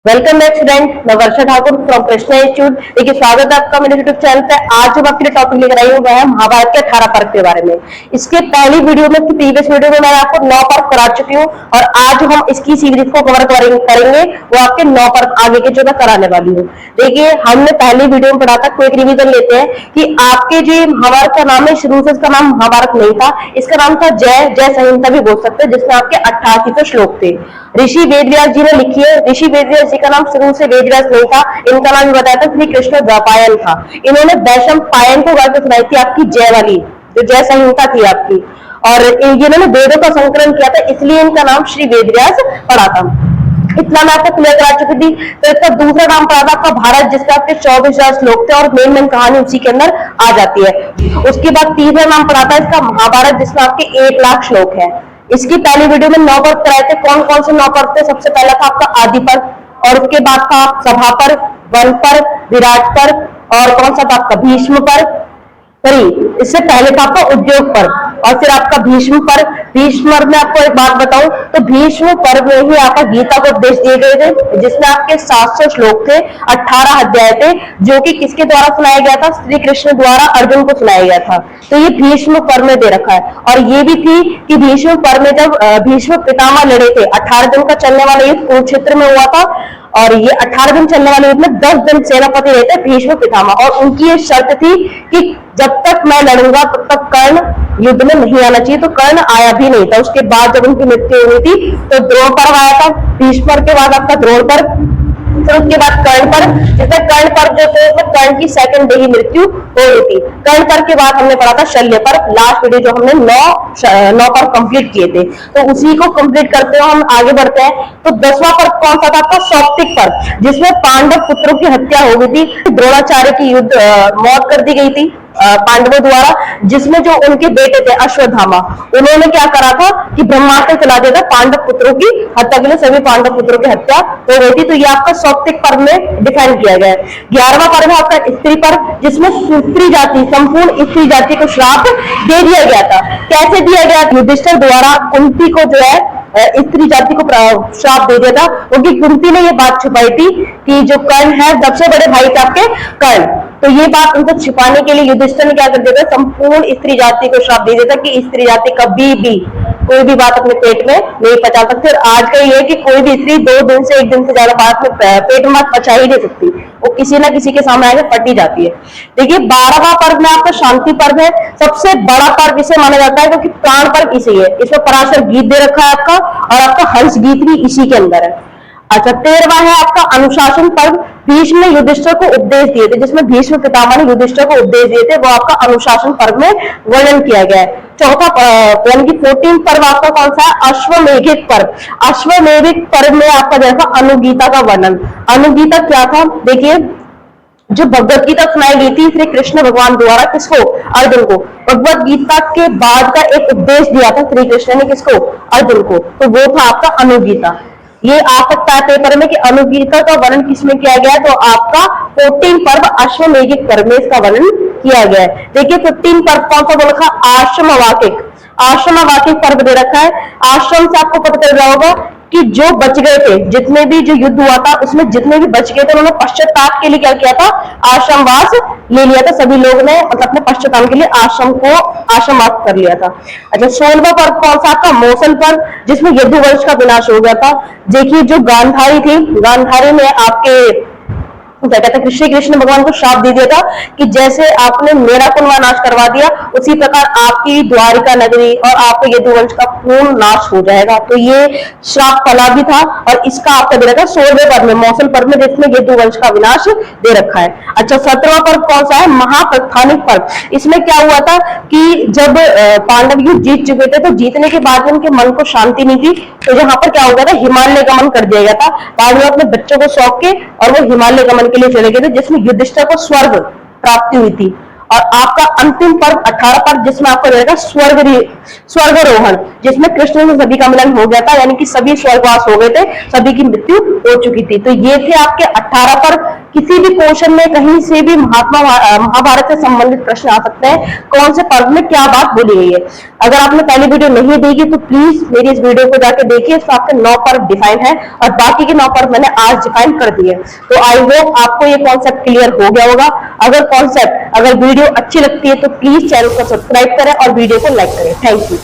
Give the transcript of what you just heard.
Welcome back student, मैं वर्षा Thakur from Krishna institute. देखिए, स्वागत है आपका मेरे यूट्यूब चैनल पे। आज जो आपके लिए टॉपिक लेकर आई हूँ वह है महाभारत के 18 पर्व के बारे में। इसके पहली वीडियो में, प्रीवियस वीडियो में मैं आपको 9 पर्व करा चुकी हूँ और आज हम इसकी सीरीज को कवर करेंगे। वो आपके 9 पर्व आगे के जो मैं कराने वाली हूँ। देखिए, हमने पहली वीडियो में पढ़ा था, क्विक रिवीजन लेते हैं कि आपके जो महाभारत का नाम है, शुरू से इसका नाम महाभारत नहीं था, इसका नाम था जय संहिता भी बोल सकते हैं, जिसमें आपके 88 श्लोक थे। ऋषि वेदव्यास जी ने लिखी है। ऋषि वेदव्यास जी का नाम शुरू से वेदव्यास नहीं था, इनका नाम बताया था श्री कृष्ण द्वैपायन था। इन्होंने वैशम पायन को गा के सुनाई थी आपकी जय वाली, जो जय संहिता थी आपकी, और इन्होंने वेदों का संकलन किया था, इसलिए इनका नाम श्री वेदव्यास पड़ा था। इतना मैं आपको क्लियर करा चुकी थी। तो इसका दूसरा नाम पड़ा था आपका भारत, जिसका आपके 24,000 श्लोक थे और मेन कहानी उसी के अंदर आ जाती है। उसके बाद तीसरा नाम पड़ा था इसका महाभारत, जिसमें आपके 1 लाख श्लोक है। इसकी पहली वीडियो में 9 पर्व कराए थे। कौन कौन से 9 पर्व थे? सबसे पहला था आपका आदि पर्व, और उसके बाद था सभा पर्व, वन पर्व, विराट पर्व, और कौन सा था आपका भीष्म पर्व। सॉरी, इससे पहले था आपका उद्योग पर्व, और फिर आपका भीष्म पर्व। भीष्म पर्व में आपको एक बात बताऊं तो भीष्म पर्व में ही आपका गीता को उपदेश दिए गए थे, जिसमें आपके 700 श्लोक थे, 18 अध्याय थे, जो कि किसके द्वारा सुनाया गया था? श्री कृष्ण द्वारा अर्जुन को सुनाया गया था। तो ये भीष्म पर्व में दे रखा है। और ये भी थी कि भीष्म पर्व में जब भीष्म पितामह लड़े थे, 18 दिन का चलने वाला युद्ध कुरुक्षेत्र में हुआ था, और ये 18 दिन चलने वाले युद्ध में 10 दिन सेनापति रहते भीष्म पितामह, और उनकी ये शर्त थी कि जब तक मैं लड़ूंगा तब तक कर्ण युद्ध में नहीं आना चाहिए। तो कर्ण आया भी नहीं था। उसके बाद जब उनकी मृत्यु हुई थी तो द्रोण पर्व आया था। भीष्म के बाद आपका द्रोण पर्व, फिर उसके बाद कर्ण पर्व, जिसमें कर्ण पर्व जो थे उसमें कर्ण की सेकंड डे ही मृत्यु हो रही थी। कर्ण पर्व के बाद हमने पढ़ा था शल्य पर्व, लास्ट वीडियो जो हमने 9 पर्व कंप्लीट किए थे। तो उसी को कंप्लीट करते हुए हम आगे बढ़ते हैं। तो 10वां पर्व कौन सा था आपका? सौप्तिक पर्व, जिसमें पांडव पुत्रों की हत्या हो गई थी। द्रोणाचार्य की युद्ध मौत कर दी गई थी पांडवों द्वारा, जिसमें जो उनके बेटे थे अश्वत्थामा, उन्होंने क्या करा था कि ब्रह्मास्त्र चला दिया था पांडव पुत्रों की हत्या के लिए। सभी पांडव पुत्रों की हत्या हो गई थी। तो ये आपका सौप्तिक पर्व में डिफाइन किया गया है। 11वां पर्व है आपका स्त्री पर्व, जिसमें स्त्री जाति, संपूर्ण स्त्री जाति को श्राप दे दिया गया था। कैसे दिया गया? युधिष्ठिर द्वारा कुंती को जो है स्त्री जाति को श्राप दे दिया था, क्योंकि कुंती ने ये बात छुपाई थी कि जो कर्ण है, सबसे बड़े भाई थे आपके कर्ण, तो ये बात उनको छिपाने के लिए युधिष्ठिर ने क्या कर दिया था? संपूर्ण स्त्री जाति को श्राप दे दिया था कि स्त्री जाति कभी भी कोई भी बात अपने पेट में नहीं पचा सकती। और आज का ये है कि कोई भी स्त्री 2 दिन से 1 दिन से ज्यादा बात में पेट में पचा ही नहीं सकती, वो किसी ना किसी के सामने आगे पटी जाती है। देखिए, 12वां पर्व में आपका शांति पर्व है। सबसे बड़ा पर्व इसे माना जाता है क्योंकि प्राण पर्व इसे है। इसमें पराशर गीत दे रखा है आपका, और आपका हंस गीत भी इसी के अंदर है। अच्छा, 13वां है आपका अनुशासन पर्व। भीष्म ने युधिष्ठिर को उपदेश दिए थे, जिसमें भीष्म पितामह ने युधिष्ठिर को उपदेश दिए थे, वो आपका अनुशासन पर्व में वर्णन किया गया है। चौथा यानी कि 14 पर्व आपका कौन सा है? अश्वमेधिक पर्व। अश्वमेधिक पर्व में आपका जैसा अनुगीता का वर्णन। अनुगीता क्या था? देखिए, जो भगवत गीता सुनाई गई थी श्री कृष्ण भगवान द्वारा, किसको? अर्जुन को। भगवत गीता के बाद का एक उपदेश दिया था श्री कृष्ण ने, किसको? अर्जुन को। तो वो था आपका अनुगीता। ये आ सकता है पेपर में कि अनुगीता का वर्णन किसमें किया गया है, तो आपका 14 पर्व अश्वमेधिक पर्व में इसका वर्णन किया गया है। देखिए, 15 पर्व कौन सा बोल रखा? आश्रम वाकिक। आश्रम वाकिक पर्व दे रखा है। आश्रम से आपको पता चल रहा होगा कि जो बच गए थे, जितने भी जो युद्ध हुआ था उसमें जितने भी बच गए थे, उन्होंने पश्चाताप के लिए क्या किया था? आश्रमवास ले लिया था। सभी लोगों ने अपने पश्चाताप के लिए आश्रमवास कर लिया था। अच्छा, 16वां पर्व कौन सा आपका? मौसल पर्व, जिसमें यदुवंश का विनाश हो गया था। देखिए, जो गांधारी थी, गांधारी में आपके क्या कहते हैं, श्री कृष्ण भगवान को श्राप दे दिया था कि जैसे आपने मेरा कुल नाश करवा दिया, उसी प्रकार आपकी द्वारिका नगरी और आपके यदुवंश का पूर्ण नाश हो जाएगा। तो ये श्राप फला भी था, और इसका आपका दे रखा है 16वें पर्व में, मौसल पर्व में, जिसमें यदुवंश का विनाश दे रखा है। अच्छा, 17वां पर्व कौन सा है? महाप्रस्थानिक पर्व। इसमें क्या हुआ था कि जब पांडव युद्ध जीत चुके थे, तो जीतने के बाद उनके मन को शांति नहीं थी, तो यहाँ पर क्या हो गया था? हिमालय गमन कर दिया गया था। बाद में अपने बच्चों को सौंप के और वो हिमालय गमन के लिए चले गए थे, जिसमें युधिष्ठिर को स्वर्ग प्राप्ति हुई थी। और आपका अंतिम पर्व 18 पर्व, जिसमें आपको रहेगा स्वर्गारोहण, जिसमें कृष्ण से सभी का मिलन हो गया था, यानी कि सभी स्वर्गवास हो गए थे, सभी की मृत्यु हो चुकी थी। तो ये थे आपके 18 पर्व। किसी भी क्वेश्चन में कहीं से भी महाभारत से संबंधित प्रश्न आ सकते हैं, कौन से पर्व में क्या बात बोली गई है। अगर आपने पहली वीडियो नहीं देखी तो प्लीज मेरी इस वीडियो को जाके देखिए, इसमें आपके 9 पर्व डिफाइन है और बाकी के 9 पर्व मैंने आज डिफाइन कर दिए। तो आई होप आपको ये कॉन्सेप्ट क्लियर हो गया होगा। अगर वीडियो अच्छी लगती है तो प्लीज चैनल को सब्सक्राइब करें और वीडियो को लाइक करें। Thank you.